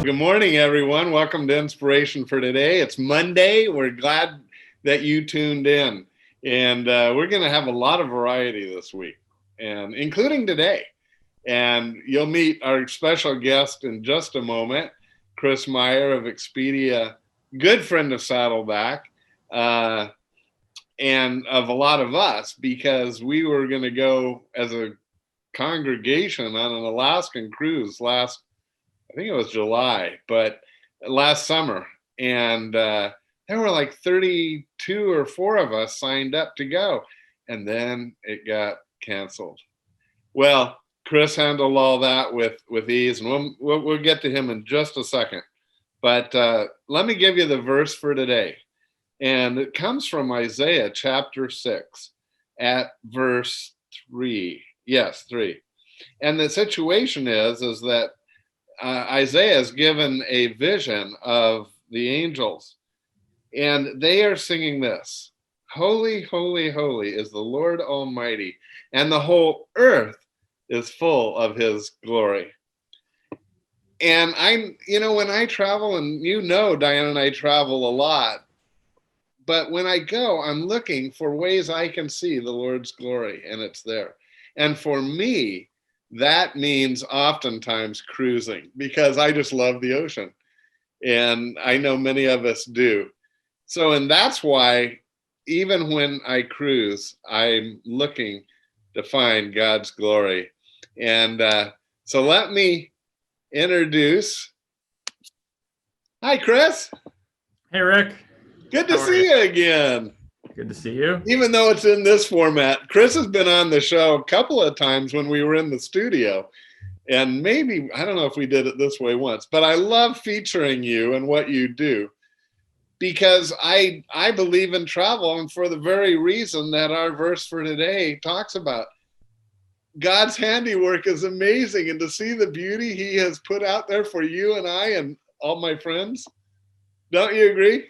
good morning, everyone. Welcome to Inspiration for Today. It's Monday. We're glad that you tuned in. And we're going to have a lot of variety this week, and including today. And you'll meet our special guest in just a moment, Chris Meyer of Expedia, good friend of Saddleback, and of a lot of us, because we were going to go as a congregation on an Alaskan cruise I think it was July, but last summer. And there were like 32 or 4 of us signed up to go. And then it got canceled. Well, Chris handled all that with ease, and we'll get to him in just a second. But let me give you the verse for today. And it comes from Isaiah chapter 6 at verse 3. Yes, 3. And the situation is that Isaiah is given a vision of the angels, and they are singing this: "Holy, holy, holy is the Lord Almighty, and the whole earth is full of his glory." And when I travel, and Diane and I travel a lot, but when I go, I'm looking for ways I can see the Lord's glory, and it's there. And for me, that means oftentimes cruising, because I just love the ocean. And I know many of us do. And that's why even when I cruise, I'm looking to find God's glory. And so let me introduce. Hi, Chris. Hey, Rick. Good to see you again. Good to see you. Even though it's in this format, Chris has been on the show a couple of times when we were in the studio. And maybe, I don't know if we did it this way once, but I love featuring you and what you do, because I believe in travel, and for the very reason that our verse for today talks about. God's handiwork is amazing, and to see the beauty he has put out there for you and I and all my friends. Don't you agree?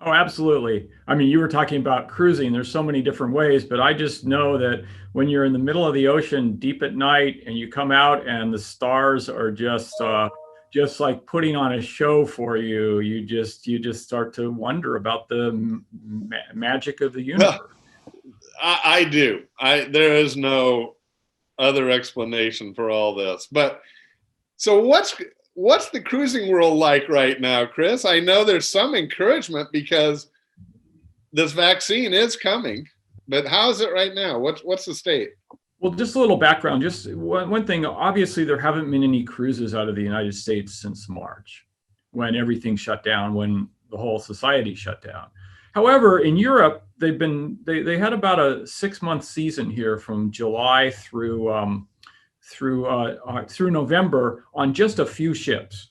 Oh, absolutely. I mean, you were talking about cruising. There's so many different ways, but I just know that when you're in the middle of the ocean deep at night and you come out and the stars are just like putting on a show for you, you just start to wonder about the magic of the universe. I do. There is no other explanation for all this. But so what's the cruising world like right now, Chris? I know there's some encouragement because this vaccine is coming, but how is it right now? What's the state? Well, just a little background. Just one thing. Obviously, there haven't been any cruises out of the United States since March, when everything shut down, when the whole society shut down. However, in Europe, they had about a 6-month season here from July through November on just a few ships.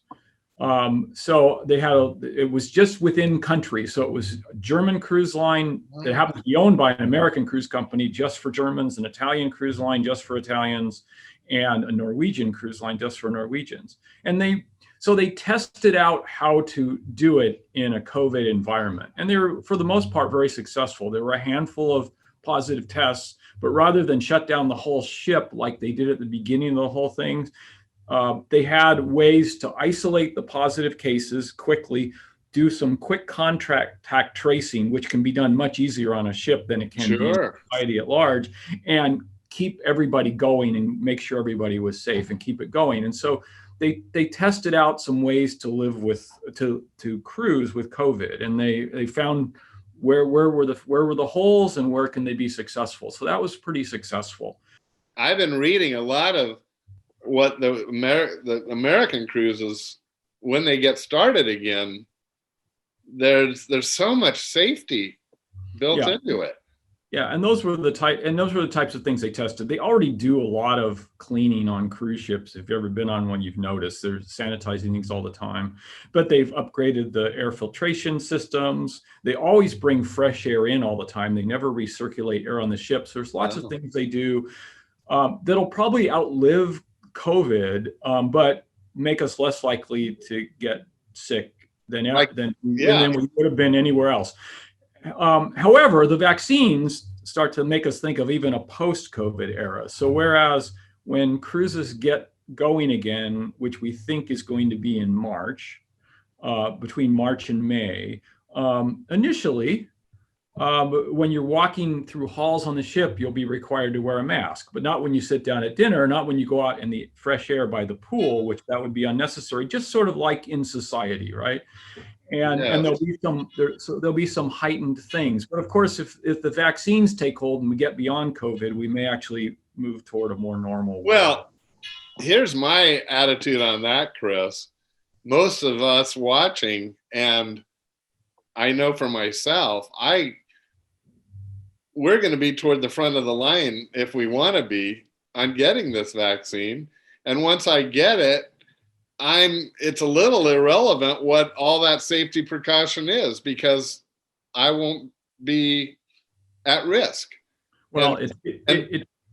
So it was just within country. So it was a German cruise line that happened to be owned by an American cruise company just for Germans, an Italian cruise line just for Italians, and a Norwegian cruise line just for Norwegians. And they tested out how to do it in a COVID environment. And they were, for the most part, very successful. There were a handful of positive tests, but rather than shut down the whole ship like they did at the beginning of the whole thing, they had ways to isolate the positive cases quickly, do some quick contact tracing, which can be done much easier on a ship than it can be in society at large, and keep everybody going and make sure everybody was safe and keep it going. And so they tested out some ways to live to cruise with COVID, and they found where were the holes and where can they be successful. So that was pretty successful. I've been reading a lot of what the American cruises, when they get started again, there's so much safety built into it. Yeah, and those were the types of things they tested. They already do a lot of cleaning on cruise ships. If you've ever been on one, you've noticed they're sanitizing things all the time. But they've upgraded the air filtration systems. They always bring fresh air in all the time. They never recirculate air on the ships. There's lots of things they do that'll probably outlive COVID, but make us less likely to get sick than we would have been anywhere else. However, the vaccines start to make us think of even a post-COVID era. So whereas when cruises get going again, which we think is going to be in March, between March and May. Initially, when you're walking through halls on the ship, you'll be required to wear a mask, but not when you sit down at dinner, not when you go out in the fresh air by the pool, which that would be unnecessary, just sort of like in society, right? And Yes. there'll be some heightened things. But of course, if the vaccines take hold and we get beyond COVID, we may actually move toward a more normal world. Well, here's my attitude on that, Chris. Most of us watching, and I know for myself, we're going to be toward the front of the line if we want to be on getting this vaccine. And once I get it, it's a little irrelevant what all that safety precaution is, because I won't be at risk. Well,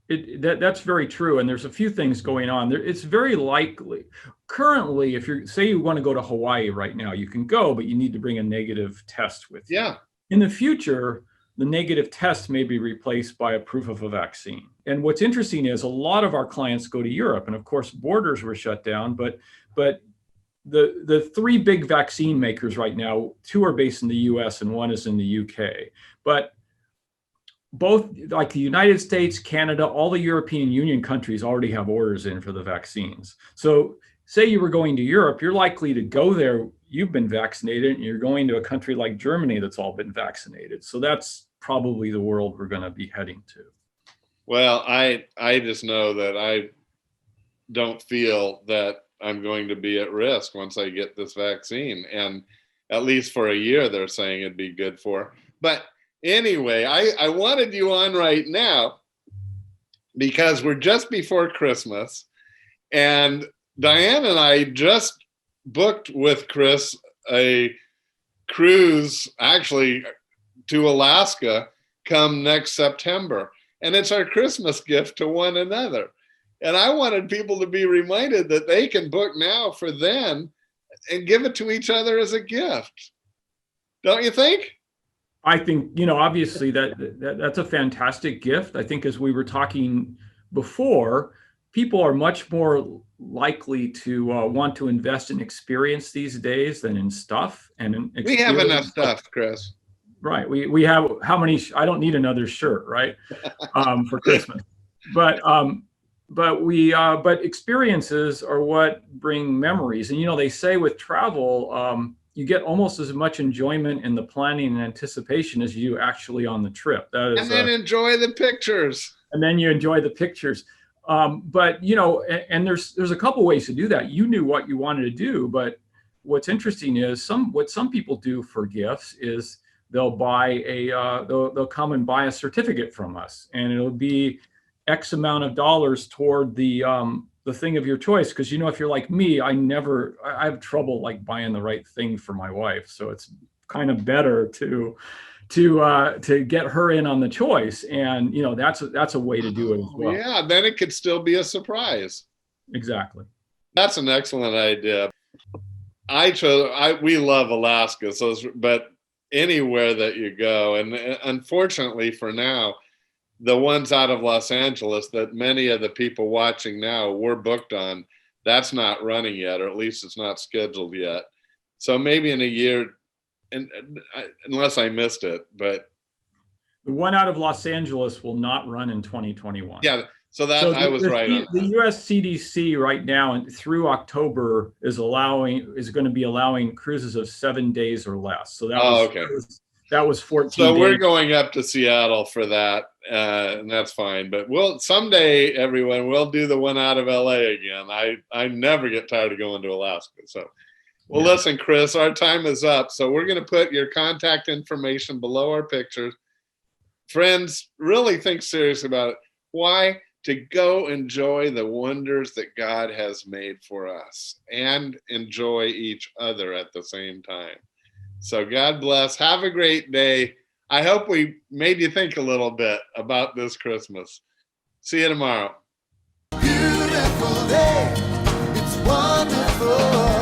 that's very true. And there's a few things going on there. It's very likely currently, if you want to go to Hawaii right now, you can go, but you need to bring a negative test with you. Yeah. In the future, the negative test may be replaced by a proof of a vaccine. And what's interesting is a lot of our clients go to Europe, and of course borders were shut down, but the three big vaccine makers right now, two are based in the US and one is in the UK. But both, like the United States, Canada, all the European Union countries already have orders in for the vaccines. So say you were going to Europe, you're likely to go there, you've been vaccinated, and you're going to a country like Germany that's all been vaccinated. So that's probably the world we're going to be heading to. Well, I just know that I don't feel that I'm going to be at risk once I get this vaccine. And at least for a year, they're saying it'd be good for. But anyway, I wanted you on right now because we're just before Christmas, and Diane and I just booked with Chris a cruise, actually, to Alaska come next September. And it's our Christmas gift to one another. And I wanted people to be reminded that they can book now for then and give it to each other as a gift. Don't you think? I think, obviously that's a fantastic gift. I think as we were talking before, people are much more likely to want to invest in experience these days than in stuff. And we have enough stuff, Chris. Right. We have how many? I don't need another shirt, right? For Christmas. But experiences are what bring memories. And they say with travel, you get almost as much enjoyment in the planning and anticipation as you actually on the trip. And then enjoy the pictures. And then you enjoy the pictures. But and there's a couple ways to do that. You knew what you wanted to do, but what's interesting is what some people do for gifts is they'll come and buy a certificate from us, and it'll be X amount of dollars toward the thing of your choice. Because if you're like me, I have trouble like buying the right thing for my wife, so it's kind of better to get her in on the choice, and that's a way to do it as well. Yeah, then it could still be a surprise. Exactly. That's an excellent idea. We love Alaska, but anywhere that you go, and unfortunately for now, the ones out of Los Angeles that many of the people watching now were booked on, that's not running yet, or at least it's not scheduled yet. So maybe in a year, unless I missed it, but the one out of Los Angeles will not run in 2021. Yeah, I was right on that. The US CDC right now and through October is going to be allowing cruises of 7 days or less. So that was 14 So days. we're going up to Seattle for that, and that's fine. But someday, everyone, we'll do the one out of LA again. I never get tired of going to Alaska. So, Listen, Chris, our time is up. So we're going to put your contact information below our pictures. Friends, really think seriously about it. Why? To go enjoy the wonders that God has made for us and enjoy each other at the same time. So God bless. Have a great day. I hope we made you think a little bit about this Christmas. See you tomorrow. Beautiful day. It's wonderful.